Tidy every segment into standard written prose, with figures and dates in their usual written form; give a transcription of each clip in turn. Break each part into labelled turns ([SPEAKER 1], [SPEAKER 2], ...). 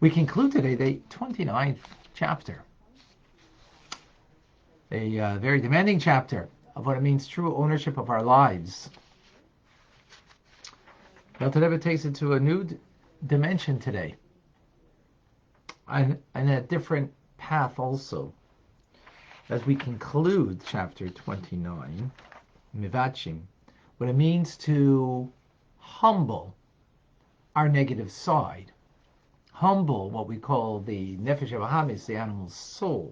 [SPEAKER 1] We conclude today the 29th chapter, a very demanding chapter of what it means true ownership of our lives. Now, today takes it to a new dimension today, and a different path also. As we conclude chapter 29, Mivachim, what it means to humble our negative side, humble what we call the nefesh habahamis, the animal's soul.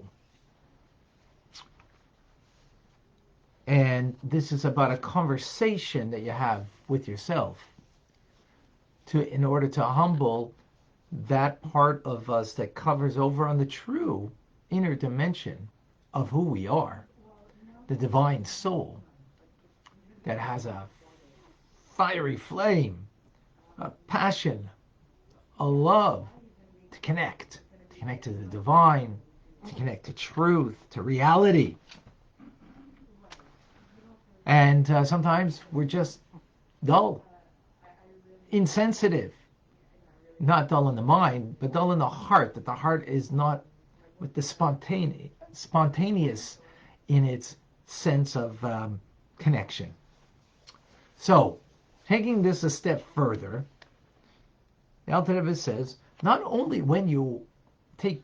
[SPEAKER 1] And this is about a conversation that you have with yourself in order to humble that part of us that covers over on the true inner dimension of who we are, the divine soul that has a fiery flame, a passion, a love to connect to the divine, to connect to truth, to reality. And sometimes we're just dull, insensitive, not dull in the mind, but dull in the heart, that the heart is not with the spontaneous in its sense of connection. So, taking this a step further, the Alter Rebbe says, not only when you take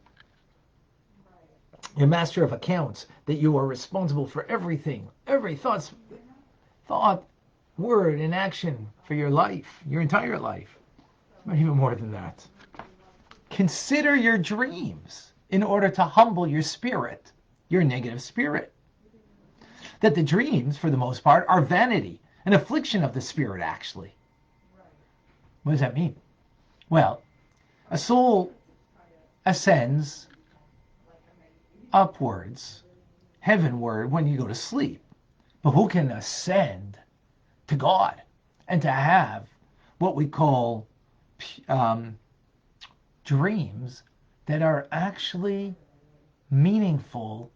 [SPEAKER 1] your master of accounts that you are responsible for everything, every thought, word, and action for your life, your entire life, but even more than that. Consider your dreams in order to humble your spirit, your negative spirit. That the dreams, for the most part, are vanity, an affliction of the spirit, actually. What does that mean? Well, a soul ascends upwards, heavenward, when you go to sleep. But who can ascend to God and to have what we call dreams that are actually meaningful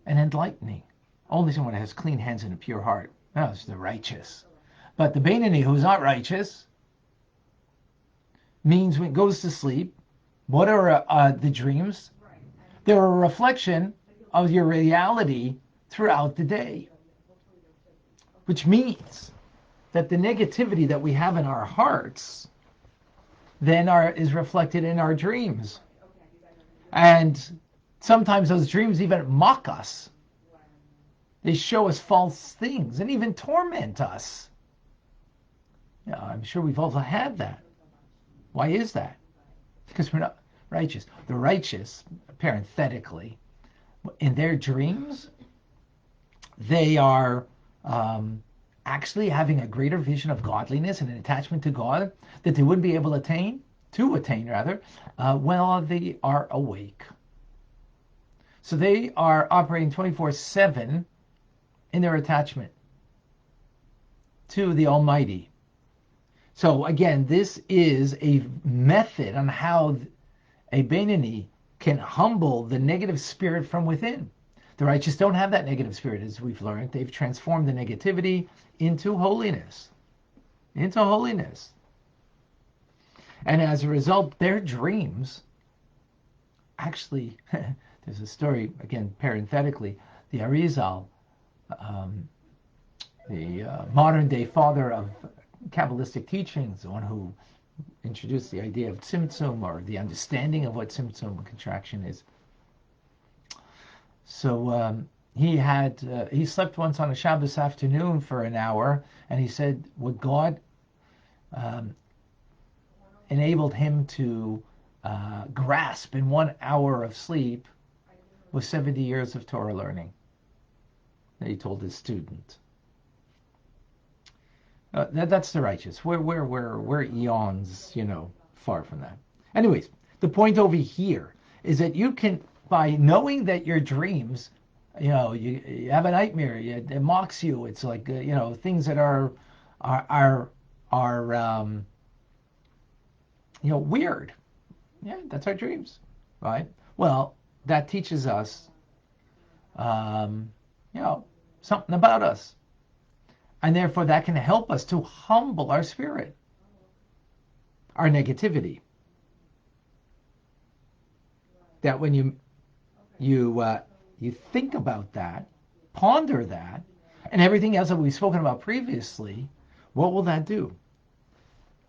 [SPEAKER 1] and enlightening? Only someone that has clean hands and a pure heart. That's the righteous. But the Beinoni, who's not righteous, means when it goes to sleep, what are the dreams? They're a reflection of your reality throughout the day. Which means that the negativity that we have in our hearts then is reflected in our dreams. And sometimes those dreams even mock us. They show us false things and even torment us. Yeah, I'm sure we've also had that. Why is that? Because we're not righteous. The righteous, parenthetically, in their dreams, they are actually having a greater vision of godliness and an attachment to God that they wouldn't be able to attain while they are awake. So they are operating 24/7 in their attachment to the Almighty. So again, this is a method on how a Beinoni can humble the negative spirit from within. The righteous don't have that negative spirit, as we've learned. They've transformed the negativity into holiness. Into holiness. And as a result, their dreams, actually, there's a story, again, parenthetically, the Arizal, the modern day father of Kabbalistic teachings, the one who introduced the idea of tzimtzum, or the understanding of what tzimtzum contraction is. So he slept once on a Shabbos afternoon for an hour, and he said what God enabled him to grasp in 1 hour of sleep was 70 years of Torah learning that he told his student. That's the righteous. We're eons, far from that. Anyways, the point over here is that you can, by knowing that your dreams, you have a nightmare, it mocks you. It's like things that are weird. Yeah, that's our dreams, right? Well, that teaches us, something about us. And therefore that can help us to humble our spirit, our negativity. that when you think about that, ponder that, and everything else that we've spoken about previously, what will that do?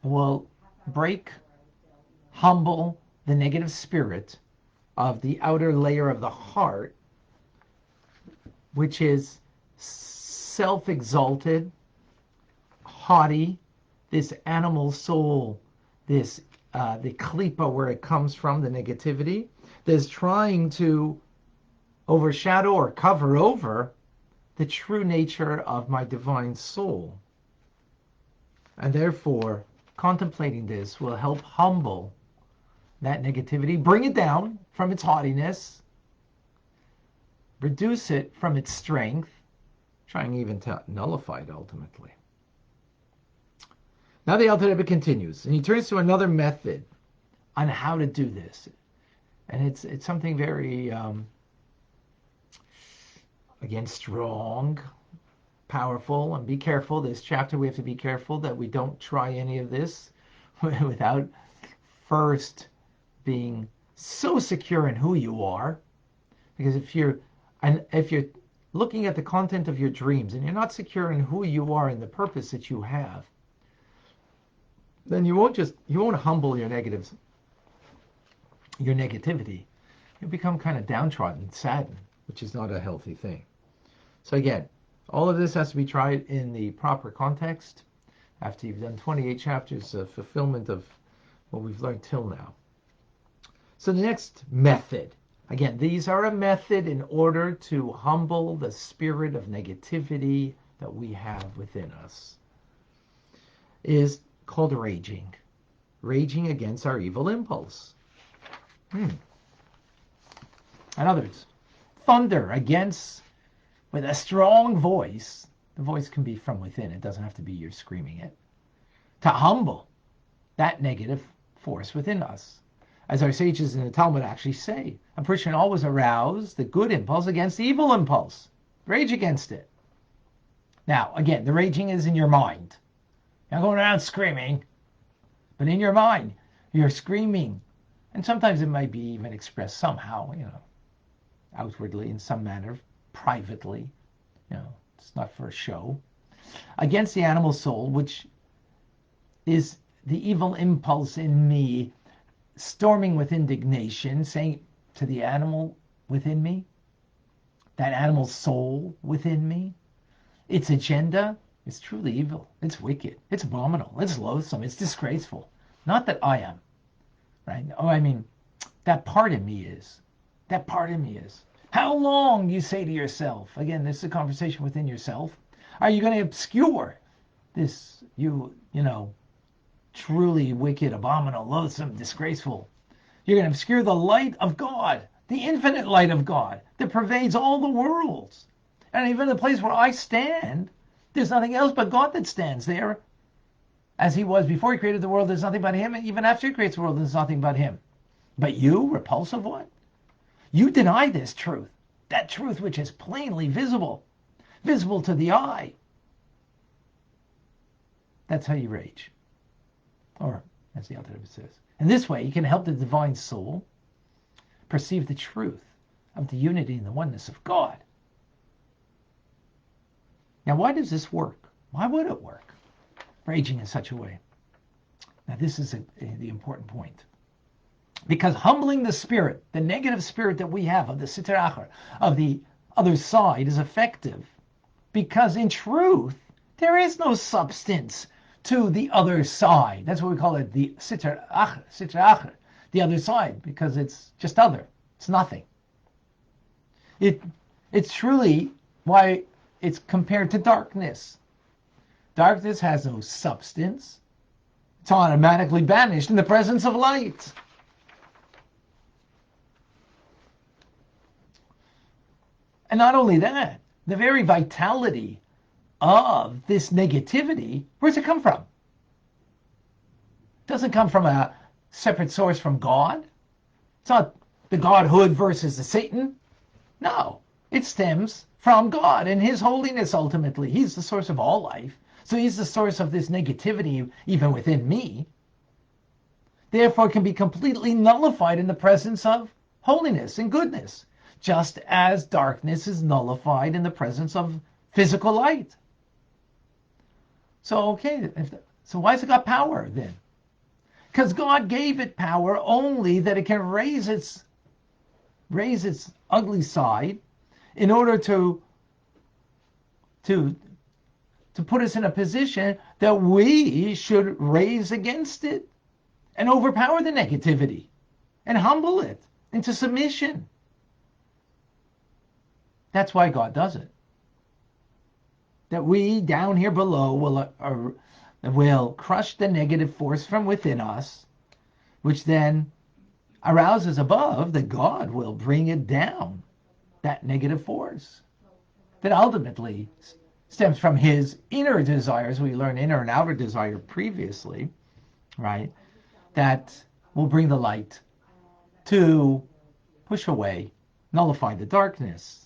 [SPEAKER 1] It will break, humble the negative spirit of the outer layer of the heart, which is self-exalted, haughty, this animal soul, this the klipa, where it comes from, the negativity, that's trying to overshadow or cover over the true nature of my divine soul. And therefore, contemplating this will help humble that negativity, bring it down from its haughtiness, reduce it from its strength, trying even to nullify it ultimately. Now the Alter Rebbe continues, and he turns to another method on how to do this. And it's something very, again, strong, powerful, and be careful. This chapter, we have to be careful that we don't try any of this without first being so secure in who you are. Because if you're looking at the content of your dreams and you're not secure in who you are and the purpose that you have, then you won't humble your negativity. You'll become kind of downtrodden, saddened, which is not a healthy thing. So again, all of this has to be tried in the proper context after you've done 28 chapters of fulfillment of what we've learned till now. So the next method, again, these are a method in order to humble the spirit of negativity that we have within us, is called raging. Raging against our evil impulse. In other words, thunder against, with a strong voice. The voice can be from within. It doesn't have to be you screaming it. To humble that negative force within us. As our sages in the Talmud actually say, a person always arouse the good impulse against the evil impulse. Rage against it. Now, again, the raging is in your mind. You're not going around screaming, but in your mind, you're screaming. And sometimes it might be even expressed somehow, outwardly in some manner, privately. It's not for a show. Against the animal soul, which is the evil impulse in me, storming with indignation, saying to the animal within me, that animal soul within me, its agenda is truly evil. It's wicked. It's abominable. It's loathsome. It's disgraceful. Not that I am, right? Oh, I mean, that part of me is. That part of me is. How long, you say to yourself, again, this is a conversation within yourself, are you going to obscure this, truly wicked, abominable, loathsome, disgraceful? You're going to obscure the light of God, the infinite light of God that pervades all the worlds. And even the place where I stand, there's nothing else but God that stands there. As he was before he created the world, there's nothing but him. And even after he creates the world, there's nothing but him. But you, repulsive one, you deny this truth. That truth which is plainly visible to the eye. That's how you rage. Or, as the Alter Rebbe says, in this way, you can help the divine soul perceive the truth of the unity and the oneness of God. Now, why does this work? Why would it work? Raging in such a way. Now, this is the important point. Because humbling the spirit, the negative spirit that we have of the Sitra Achra, of the other side, is effective. Because in truth, there is no substance to the other side. That's what we call it, the Sitra Achra, the other side, because it's just other. It's nothing. It's truly why it's compared to darkness. Darkness has no substance. It's automatically banished in the presence of light. And not only that, the very vitality of this negativity, where's it come from? It doesn't come from a separate source from God. It's not the Godhood versus the Satan. No, it stems from God and his holiness ultimately. He's the source of all life. So he's the source of this negativity even within me. Therefore, it can be completely nullified in the presence of holiness and goodness, just as darkness is nullified in the presence of physical light. So, okay, so why has it got power then? Because God gave it power only that it can raise its ugly side in order to put us in a position that we should raise against it and overpower the negativity and humble it into submission. That's why God does it. That we down here below will crush the negative force from within us, which then arouses above, that God will bring it down, that negative force that ultimately stems from his inner desires. We learned inner and outer desire previously, right? That will bring the light to push away, nullify the darkness.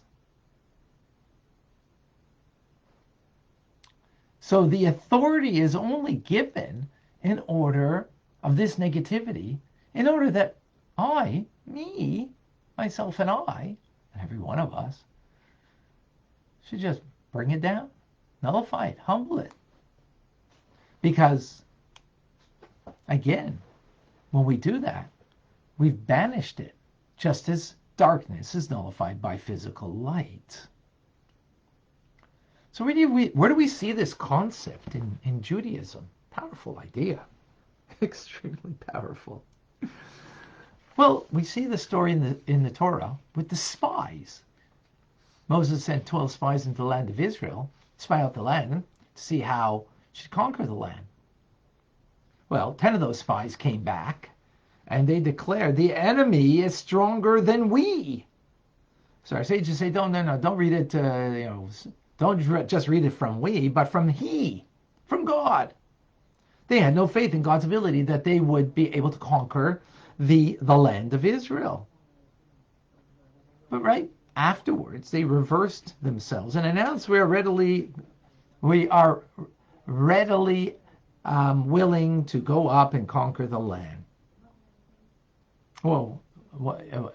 [SPEAKER 1] So the authority is only given in order of this negativity, in order that myself and every one of us, should just bring it down, nullify it, humble it. Because, again, when we do that, we've banished it, just as darkness is nullified by physical light. So where do we see this concept in Judaism? Powerful idea. Extremely powerful. Well, we see the story in the Torah with the spies. Moses sent 12 spies into the land of Israel, spy out the land, to see how she should conquer the land. Well, 10 of those spies came back, and they declared the enemy is stronger than we. So our sages say, don't read it, don't just read it from we, but from he, from God. They had no faith in God's ability that they would be able to conquer the land of Israel. But right afterwards, they reversed themselves and announced we are readily willing to go up and conquer the land. Well,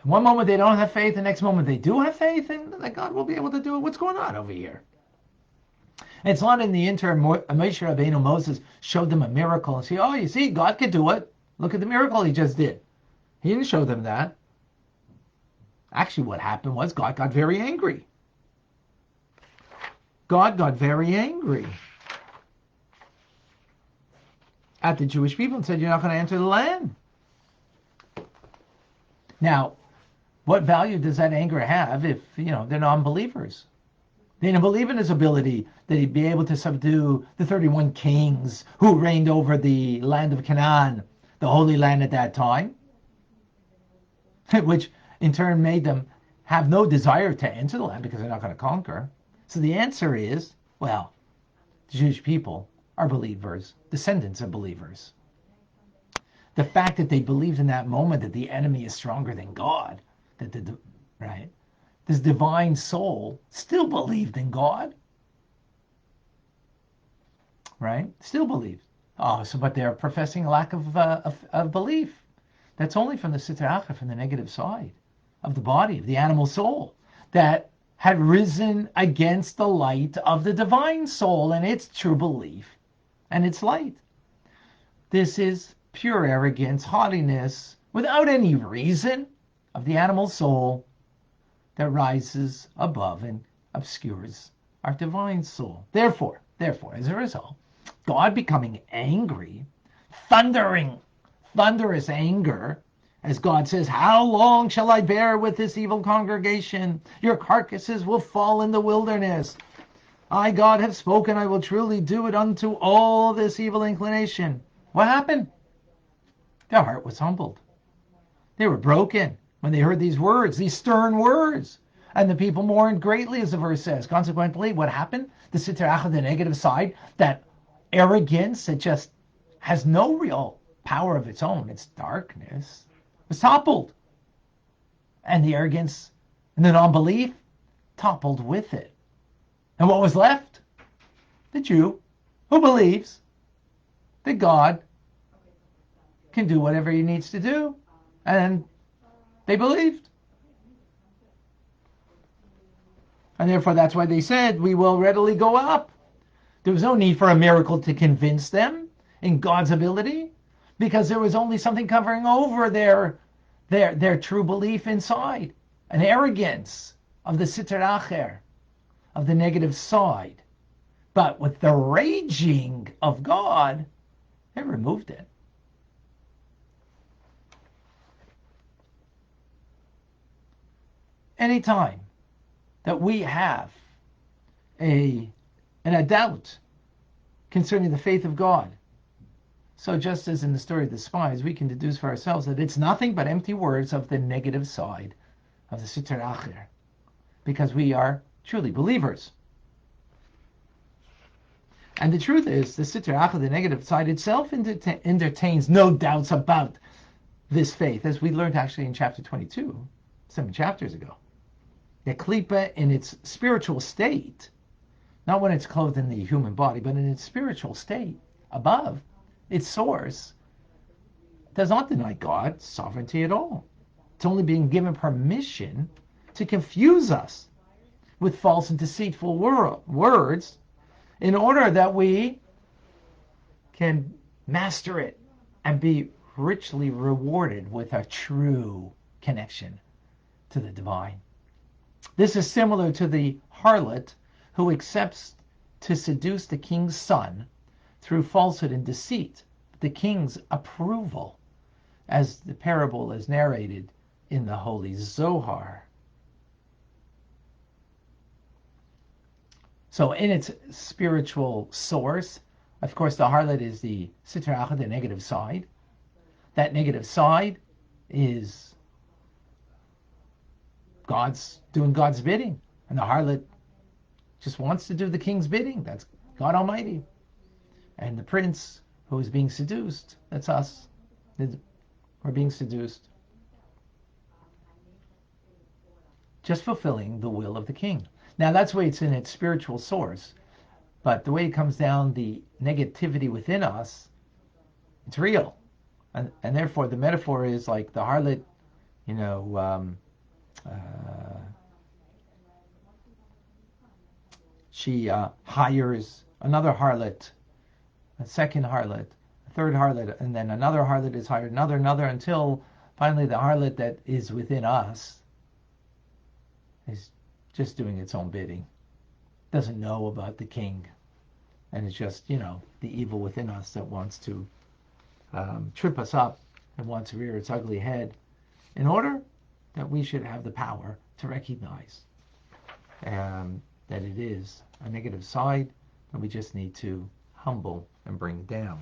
[SPEAKER 1] one moment they don't have faith, the next moment they do have faith, and that God will be able to do it. What's going on over here? And it's not in the interim. Moshe Rabbeinu, Moses, showed them a miracle and say, oh, you see, God could do it. Look at the miracle he just did. He didn't show them that. Actually, what happened was God got very angry. God got very angry at the Jewish people and said, you're not going to enter the land. Now, what value does that anger have if, they're non-believers? They don't believe in his ability that he'd be able to subdue the 31 kings who reigned over the land of Canaan, the Holy Land at that time, which in turn made them have no desire to enter the land because they're not going to conquer. So the answer is, well, the Jewish people are believers, descendants of believers. The fact that they believed in that moment that the enemy is stronger than God, this divine soul still believed in God, right? Still believed. But they're professing a lack of belief. That's only from the Sitra Achra, from the negative side of the body, of the animal soul, that had risen against the light of the divine soul and its true belief and its light. This is pure arrogance, haughtiness, without any reason, of the animal soul that rises above and obscures our divine soul. Therefore, as a result, God becoming angry, thunderous anger, as God says, how long shall I bear with this evil congregation? Your carcasses will fall in the wilderness. I, God, have spoken, I will truly do it unto all this evil inclination. What happened? Their heart was humbled. They were broken when they heard these words, these stern words. And the people mourned greatly, as the verse says. Consequently, what happened? The Sitra Achra, the negative side, that arrogance that just has no real power of its own, it's darkness, was toppled. And the arrogance and the non-belief toppled with it. And what was left? The Jew who believes that God can do whatever he needs to do. And they believed. And therefore, that's why they said, we will readily go up. There was no need for a miracle to convince them in God's ability, because there was only something covering over their true belief inside, an arrogance of the Sitra Acher, of the negative side. But with the raging of God, they removed it. Anytime that we have a doubt concerning the faith of God, so just as in the story of the spies, we can deduce for ourselves that it's nothing but empty words of the negative side of the Sitra Acher, because we are truly believers. And the truth is, the Sitra Acher, the negative side itself, entertains no doubts about this faith, as we learned actually in chapter 22, 7 chapters ago. The Klipa in its spiritual state, not when it's clothed in the human body, but in its spiritual state, above its source, does not deny God's sovereignty at all. It's only being given permission to confuse us with false and deceitful words in order that we can master it and be richly rewarded with a true connection to the divine. This is similar to the harlot who accepts to seduce the king's son through falsehood and deceit, the king's approval, as the parable is narrated in the Holy Zohar. So in its spiritual source, of course, the harlot is the Sitra Acher, the negative side. That negative side is doing God's bidding. And the harlot just wants to do the king's bidding. That's God Almighty. And the prince who is being seduced, that's us. We're being seduced. Just fulfilling the will of the king. Now that's the way it's in its spiritual source. But the way it comes down, the negativity within us, it's real. And therefore the metaphor is like the harlot, she hires another harlot, a second harlot, a third harlot, and then another harlot is hired, another, until finally the harlot that is within us is just doing its own bidding. Doesn't know about the king. And it's just, the evil within us that wants to trip us up and wants to rear its ugly head, in order that we should have the power to recognize that it is a negative side that we just need to humble and bring down.